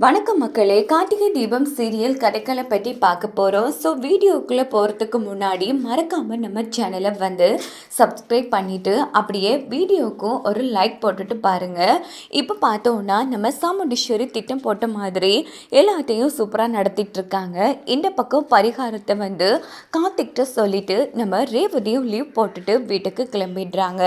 வணக்கம் மக்களே, கார்த்திகை தீபம் சீரியல் கதைக்களை பற்றி பார்க்க போகிறோம். ஸோ வீடியோக்குள்ளே போகிறதுக்கு முன்னாடி மறக்காமல் நம்ம சேனலை சப்ஸ்கிரைப் பண்ணிவிட்டு அப்படியே வீடியோக்கும் ஒரு லைக் போட்டுட்டு பாருங்கள். இப்போ பார்த்தோன்னா நம்ம சாமுண்டீஸ்வரி திட்டம் போட்ட மாதிரி எல்லாத்தையும் சூப்பராக நடத்திட்டுருக்காங்க. இந்த பக்கம் பரிகாரத்தை கார்த்திக்கிட்ட சொல்லிவிட்டு நம்ம ரேவதியும் லீவ் போட்டுட்டு வீட்டுக்கு கிளம்பிடுறாங்க.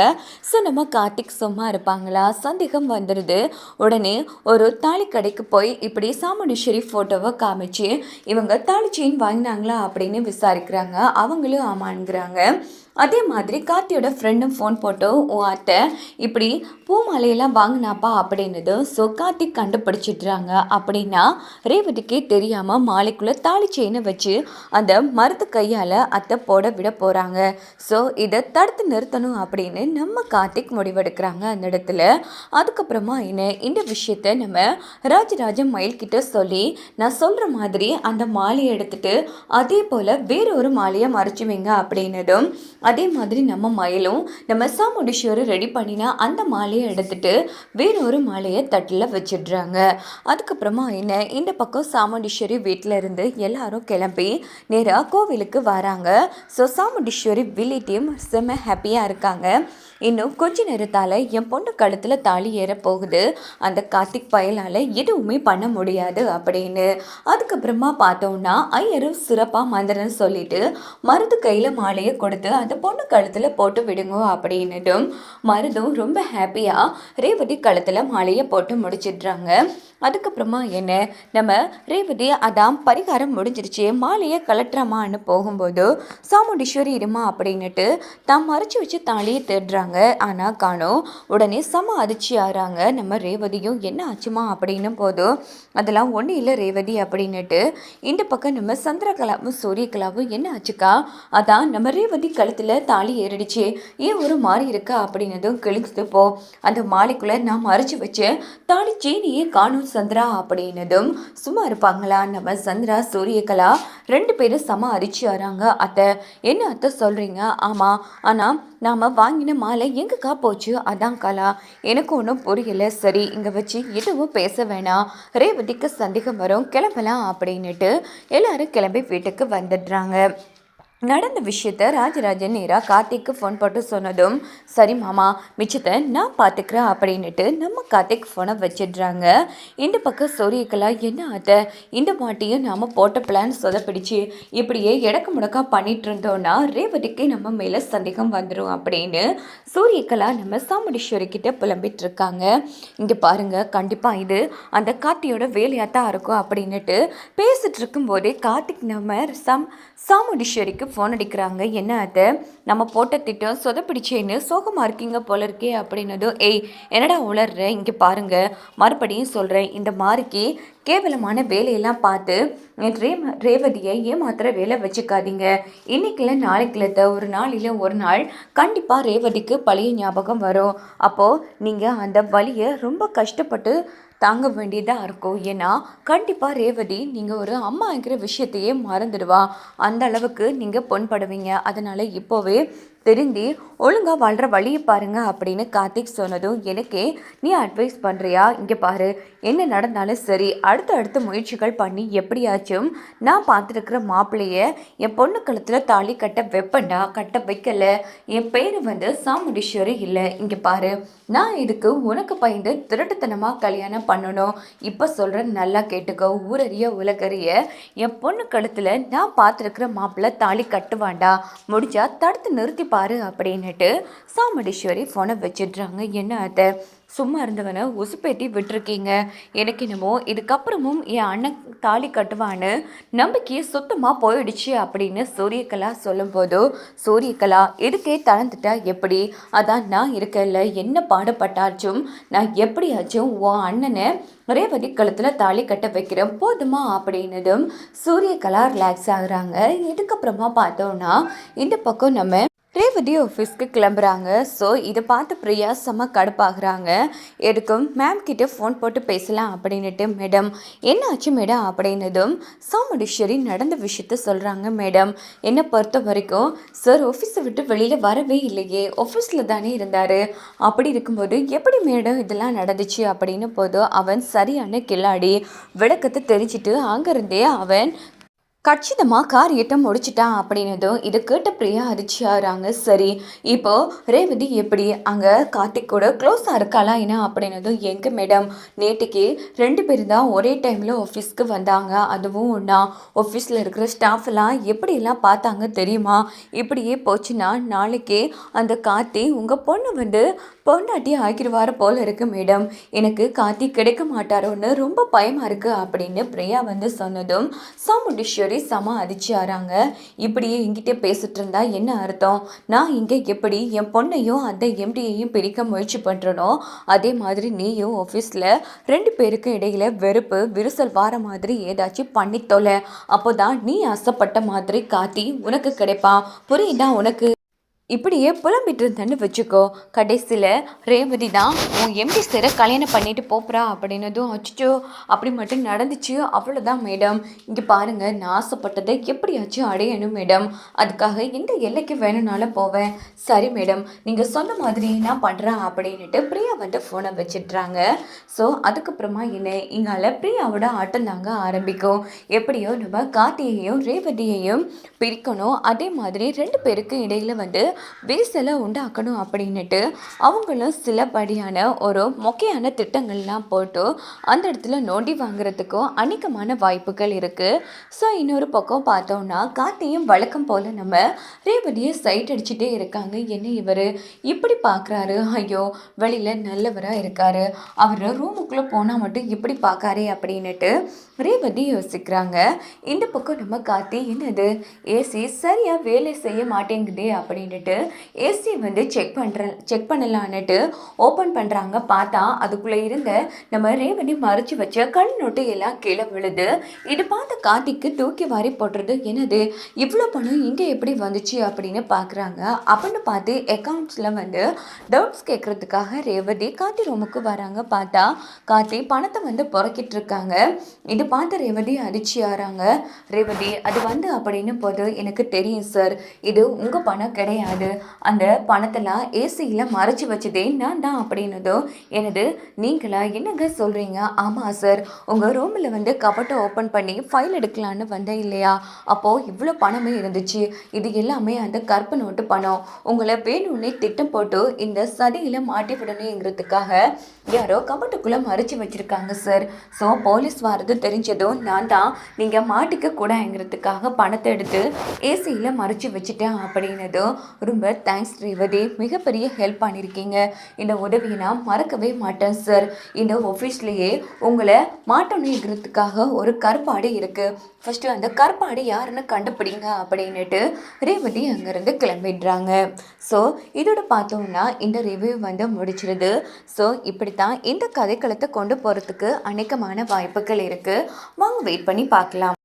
ஸோ நம்ம கார்த்திக் சும்மா இருப்பாங்களா? சந்தேகம் வந்துடுது. உடனே ஒரு தாலி கடைக்கு போய் இப்படி சாமுண்டீஸ்வரி ஃபோட்டோவை காமிச்சு இவங்க தாலி செயின் வாங்கினாங்களா அப்படின்னு விசாரிக்கிறாங்க. அவங்களும் ஆமான்ங்கிறாங்க. அதே மாதிரி கார்த்தியோட ஃப்ரெண்டும் ஃபோன் போட்டு அத்தை இப்படி பூ மாலையெல்லாம் வாங்கினாப்பா அப்படின்னது. ஸோ கார்த்திக் கண்டுபிடிச்சிட்றாங்க. அப்படின்னா ரேவதிக்கே தெரியாமல் மாலைக்குள்ளே தாலி செயினை வச்சு அந்த மருத்து கையால் அத்தை போட விட போகிறாங்க. ஸோ இதை தடுத்து நிறுத்தணும் அப்படின்னு நம்ம கார்த்திக் முடிவெடுக்கிறாங்க அந்த இடத்துல. அதுக்கப்புறமா இந்த விஷயத்த நம்ம ராஜராஜன் மயில்கிட்ட சொல்லி நான் சொல்கிற மாதிரி அந்த மாலையை எடுத்துட்டு அதே போல் வேற ஒரு மாலையை மறைச்சு வைங்க அப்படின்னதும் அதே மாதிரி நம்ம மயிலும் நம்ம சாமுண்டீஸ்வரி ரெடி பண்ணினா அந்த மாலையை எடுத்துட்டு வேற ஒரு மாலையை தட்டில் வச்சிடுறாங்க. அதுக்கப்புறமா இந்த பக்கம் சாமுண்டீஸ்வரி வீட்டில் இருந்து எல்லாரும் கிளம்பி நேராக கோவிலுக்கு வராங்க. ஸோ சாமுண்டீஸ்வரி வில்லிட்டையும் செம்ம ஹாப்பியாக இருக்காங்க. இன்னும் கொஞ்ச நேரத்தால் என் பொண்ணு கழுத்தில் தாலி ஏற போகுது, அந்த கார்த்திக் பயலால் எதுவுமே பண்ண முடியாது அப்படின்னு. அதுக்கப்புறமா பார்த்தோன்னா ஐயரும் சிறப்பாக மந்திரம் சொல்லிட்டு மருது கையில் மாலையை கொடுத்து அந்த பொண்ணு கழுத்தில் போட்டு விடுங்க அப்படின்னதும் மருதும் ரொம்ப ஹாப்பியாக ரேவதி கழுத்தில் மாலையை போட்டு முடிச்சிடுறாங்க. அதுக்கப்புறமா நம்ம ரேவதி அதான் பரிகாரம் முடிஞ்சிருச்சு, மாலையை கலட்டுறமான்னு போகும்போது சாமுண்டீஸ்வரி இருமா அப்படின்னுட்டு தான் மறைச்சி வச்சு தாலியை தேடுறாங்க. ஆனால் காணோம். உடனே செம அதிர்ச்சி ஆகிறாங்க நம்ம ரேவதியும். என்ன ஆச்சுமா அப்படின்னும் போதும் அதெல்லாம் ஒன்றும் இல்லை ரேவதி அப்படின்னுட்டு இந்த பக்கம் நம்ம சந்திரகலாவும் சூரியகலாவும் என்ன ஆச்சுக்கா? அதான் நம்ம ரேவதி கழுத்தில் தாலி ஏறிடுச்சு, ஏன் ஒரு மாறி இருக்கா அப்படின்னதும் கிழிஞ்சது போ, அந்த மாலைக்குள்ளே நான் மறைச்சி வச்சேன் தாலி சீனியே காணும் சந்திரா அப்படின்னதும் சும்மா இருப்பாங்களா நம்ம சந்திரா சூரியகலா ரெண்டு பேரும் செம அதிர்ச்சி ஆகிறாங்க. அத்தை என்ன அத்தை சொல்கிறீங்க? ஆமாம், ஆனால் நாம் வாங்கின மாலை எங்கக்கா போச்சு? அதான் கலா எனக்கு ஒன்றும் புரியலை. சரி இங்கே வச்சு எதுவும் பேச வேணாம், ரேவதிக்கு சந்தேகம் வரும், கிளம்பலாம் அப்படின்னுட்டு எல்லாரும் கிளம்பி வீட்டுக்கு வந்துடுறாங்க. நடந்த விஷயத்த ராஜராஜன் நேராக கார்த்திக்கு ஃபோன் போட்டு சொன்னதும் சரி மாமா மிச்சத்தை நான் பார்த்துக்கிறேன் அப்படின்னுட்டு நம்ம கார்த்திக் ஃபோனை வச்சிடுறாங்க. இந்த பக்கம் சூரியகலா என்ன ஆத்த இந்த மாட்டியும் நாம் போட்ட பிளான் சொதப்பிடிச்சு, இப்படியே இடக்கு முடக்கா பண்ணிட்டு இருந்தோன்னா ரேவதிக்கு நம்ம மேலே சந்தேகம் வந்துடும் அப்படின்னு சூரியகலா நம்ம சாமுண்டீஸ்வரி கிட்ட புலம்பிட்டு இருக்காங்க. இங்கே பாருங்க, கண்டிப்பாக இது அந்த கார்த்தியோட வேலையாத்தான் இருக்கும் அப்படின்னுட்டு பேசிட்டு இருக்கும்போதே கார்த்திக் நம்ம சாமுண்டீஸ்வரிக்கு ஃபோன் அடிக்கிறாங்க. என்ன அதை நம்ம போட்ட திட்டம் சொதப்பிடிச்சேன்னு சோகமாக இருக்கீங்க போல இருக்கே அப்படின்னதும் ஏய் என்னடா உளர்ற, இங்கே பாருங்க மறுபடியும் சொல்கிறேன், இந்த மாறிக்கு கேவலமான வேலையெல்லாம் பார்த்து ரேவதியை ஏமாத்திர வேலை வச்சுக்காதீங்க. இன்னைக்குல நாளைக்குல ஒரு நாளில் ஒரு நாள் கண்டிப்பாக ரேவதிக்கு பழைய ஞாபகம் வரும். அப்போது நீங்கள் அந்த வலியை ரொம்ப கஷ்டப்பட்டு தாங்க வேண்டியதாக இருக்கும். ஏன்னா கண்டிப்பாக ரேவதி நீங்கள் ஒரு அம்மாங்கிற விஷயத்தையே மறந்துடுவா, அந்த அளவுக்கு நீங்கள் பொன்படுவீங்க. அதனால் இப்போவே தெரிந்து ஒழுங்காக வாழ்கிற வழியை பாருங்க அப்படின்னு கார்த்திக் சொன்னதும் எனக்கே நீ அட்வைஸ் பண்ணுறியா? இங்கே பாரு, என்ன நடந்தாலும் சரி அடுத்த முயற்சிகள் பண்ணி எப்படியாச்சும் நான் பார்த்துருக்கிற மாப்பிள்ளைய என் பொண்ணு கழுத்தில் தாலி கட்ட வைப்பண்டா. கட்ட வைக்கல, என் பேர் சாமுண்டீஸ்வரி இல்லை. இங்கே பாரு, நான் இதுக்கு உனக்கு பயந்து திருட்டுத்தனமாக கல்யாணம் பண்ணணும். இப்போ சொல்கிறேன் நல்லா கேட்டுக்கோ, ஊரறிய உலகறிய என் பொண்ணு கழுத்தில் நான் பார்த்துருக்கிற மாப்பிள்ளை தாலி கட்டுவாண்டா, முடிஞ்சா தடுத்து நிறுத்தி பாரு அப்படின்னுட்டு சாமுண்டீஸ்வரி ஃபோனை வச்சிடுறாங்க. என்ன அதை சும்மா இருந்தவனை உசுப்பேத்தி விட்டுருக்கீங்க, எனக்கு என்னமோ இதுக்கப்புறமும் என் அண்ணன் தாலி கட்டுவான்னு நம்பிக்கையை சுத்தமாக போயிடுச்சு அப்படின்னு சூரியகலா சொல்லும்போது சூரியகலா எதுக்கே தளர்ந்துட்டா எப்படி? அதான் நான் இருக்கல, என்ன பாடுபட்டாச்சும் நான் எப்படியாச்சும் உன் அண்ணனை ரேவதி கழுத்தில் தாலி கட்ட வைக்கிறேன் போதுமா அப்படின்னதும் சூரியகலா ரிலாக்ஸ் ஆகுறாங்க. இதுக்கப்புறமா பார்த்தோன்னா இந்த பக்கம் நம்ம ரேவதி ஆஃபீஸ்க்கு கிளம்புறாங்க. ஸோ இதை பார்த்து பிரியா செம்ம கடுப்பாகிறாங்க. எதுக்கும் மேம் கிட்ட ஃபோன் போட்டு பேசலாம் அப்படின்னுட்டு, மேடம் என்ன ஆச்சு மேடம் அப்படின்னதும் சாமுண்டீஸ்வரி நடந்த விஷயத்த சொல்கிறாங்க. மேடம் என்னை பொறுத்த வரைக்கும் சார் ஆஃபீஸை விட்டு வெளியில் வரவே இல்லையே, ஆஃபீஸில் தானே இருந்தார். அப்படி இருக்கும்போது எப்படி மேடம் இதெல்லாம் நடந்துச்சு அப்படின்னு போதும் அவன் சரியான கில்லாடி விளக்கத்தை தெரிஞ்சுட்டு அங்கேருந்தே அவன் கச்சிதமாக காரியத்தை முடிச்சிட்டான் அப்படின்னதும் இதை கேட்ட பிரியா அதிர்ச்சியாகிறாங்க. சரி, இப்போது ரேவதி எப்படி அங்கே கார்த்திக் கூட க்ளோஸாக இருக்காளா என்ன அப்படின்னதும், எங்கே மேடம் நேற்றுக்கு 2 பேர் தான் ஒரே டைமில் ஆஃபீஸ்க்கு வந்தாங்க. அதுவும் ஒன்றா ஆஃபீஸில் இருக்கிற ஸ்டாஃப் எல்லாம் எப்படியெல்லாம் பார்த்தாங்க தெரியுமா? இப்படியே போச்சுன்னா நாளைக்கு அந்த கார்த்தி உங்கள் பொண்ணு பொண்டாட்டி ஆக்கிடுவார போல் இருக்கு மேடம். எனக்கு கார்த்தி கிடைக்க மாட்டாரோன்னு ரொம்ப பயமாக இருக்குது அப்படின்னு பிரியா சொன்னதும் சாமுண்டீஸ்வரி செம அதிர்ச்சியாகிறாங்க. இப்படியே என்கிட்ட பேசிட்டு இருந்தா என்ன அர்த்தம்? நான் இங்கே எப்படி என் பொண்ணையும் அந்த எம்டியையும் பிரிக்க முயற்சி பண்ணுறனோ அதே மாதிரி நீயும் ஆஃபீஸில் 2 பேருக்கு இடையில வெறுப்பு விரிசல் வார மாதிரி ஏதாச்சும் பண்ணி தொலை. அப்போதான் நீ ஆசைப்பட்ட மாதிரி கார்த்தி உனக்கு கிடைப்பான். புரியுதா உனக்கு? இப்படியே புலம்பிட்டு இருந்தேன்னு வச்சுக்கோ, கடைசியில் ரேவதி தான் உன் எம்டி சாரை கல்யாணம் பண்ணிட்டு போப்புறா அப்படின்னதும், அச்சோ அப்படி மட்டும் நடந்துச்சு அவ்வளோதான் மேடம். இங்கே பாருங்கள், நான் ஆசைப்பட்டதை எப்படியாச்சும் அடையணும் மேடம். அதுக்காக எந்த எல்லைக்கு வேணும்னாலும் போவேன். சரி மேடம், நீங்கள் சொன்ன மாதிரி நான் பண்ணுறேன் அப்படின்ட்டு பிரியா ஃபோனை வச்சிட்றாங்க. ஸோ அதுக்கப்புறமா என்ன இங்கால பிரியாவோட ஆட்டம் தாங்க ஆரம்பிக்கும். எப்படியோ நம்ம கார்த்தியையும் ரேவதியையும் பிரிக்கணும், அதே மாதிரி 2 பேருக்கு இடையில் விரிசலை உண்டாக்கணும் அப்படின்னுட்டு அவங்களும் சிலபடியான ஒரு மொக்கையான திட்டங்கள்லாம் போட்டு அந்த இடத்துல நோண்டி வாங்குறதுக்கும் அநேகமான வாய்ப்புகள் இருக்குது. ஸோ இன்னொரு பக்கம் பார்த்தோம்னா கார்த்தியும் வழக்கம் போல் நம்ம ரேவதியை சைட் அடிச்சுட்டே இருக்காங்க. என்ன இவர் இப்படி பார்க்குறாரு, ஐயோ வெளியில் நல்லவராக இருக்காரு, அவர் ரூமுக்குள்ளே போனால் மட்டும் இப்படி பார்க்காரே அப்படின்னுட்டு ரேவதி யோசிக்கிறாங்க. இந்த பக்கம் நம்ம கார்த்தி என்னது ஏசி சரியாக வேலை செய்ய மாட்டேங்குதே அப்படின்ட்டு ஏசி செக் பண்ணலான்னுட்டு ஓப்பன் பண்ணுறாங்க. பார்த்தா அதுக்குள்ளே இருந்த நம்ம ரேவதி மறைச்சி வச்ச கண் நோட்டு எல்லாம் கீழே விழுது. இது பார்த்த கார்த்திக்கு தூக்கி வாரி போட்டுறது. என்னது இவ்வளோ பணம் இங்கே எப்படி வந்துச்சு அப்படின்னு பார்க்குறாங்க. அப்படின்னு பார்த்து அக்கௌண்ட்ஸில் டவுட்ஸ் கேட்குறதுக்காக ரேவதி கார்த்தி ரூமுக்கு வராங்க. பார்த்தா கார்த்தி பணத்தை புறக்கிட்டு இருக்காங்க. இது பார்த்து ரேவதி அதிர்ச்சியாகிறாங்க. ரேவதி அது அப்படின்னு போது, எனக்கு தெரியும் சார், இது உங்கள் பணம் கிடையாது, அந்த பணத்தெல்லாம் ஏசியில் மறைச்சி வச்சதே நான் தான் அப்படின்னதோ. எனது நீங்களா என்னங்க சொல்கிறீங்க? ஆமாம் சார், உங்கள் ரூமில் கபட்டை ஓப்பன் பண்ணி ஃபைல் எடுக்கலான்னு வந்தேன் இல்லையா, அப்போது இவ்வளோ பணமே இருந்துச்சு. இது எல்லாமே அந்த கருப்பு நோட்டு பணம். உங்களை வேணும்னே திட்டம் போட்டு இந்த சதியில் மாட்டி விடணுங்கிறதுக்காக யாரோ கபட்டுக்குள்ளே மறைச்சி வச்சுருக்காங்க சார். ஸோ போலீஸ் வர்றது தெரிஞ்சதும் நான் தான் நீங்கள் மாட்டிக்க கூடங்கிறதுக்காக பணத்தை எடுத்து ஏசியில் மறைச்சி வச்சுட்டேன் அப்படின்னதும், ரொம்ப தேங்க்ஸ் ரேவதி, மிகப்பெரிய ஹெல்ப் பண்ணியிருக்கீங்க. இந்த உதவியை நான் மறக்கவே மாட்டேன் சார். இந்த ஆஃபீஸ்லேயே உங்களை மாட்டணுங்கிறதுக்காக ஒரு கருப்பாடு இருக்குது. ஃபஸ்ட்டு அந்த கருப்பாடு யாருன்னு கண்டுபிடிங்க அப்படின்னுட்டு ரேவதி அங்கேருந்து கிளம்பிடுறாங்க. ஸோ இதோட பார்த்தோம்னா இந்த ரிவ்யூ முடிச்சிருது. ஸோ இப்படித்தான் இந்த கதைக்களத்தை கொண்டு போகிறதுக்கு அநேகமான வாய்ப்புகள் இருக்குது. வாங்க வெயிட் பண்ணி பார்க்கலாம்.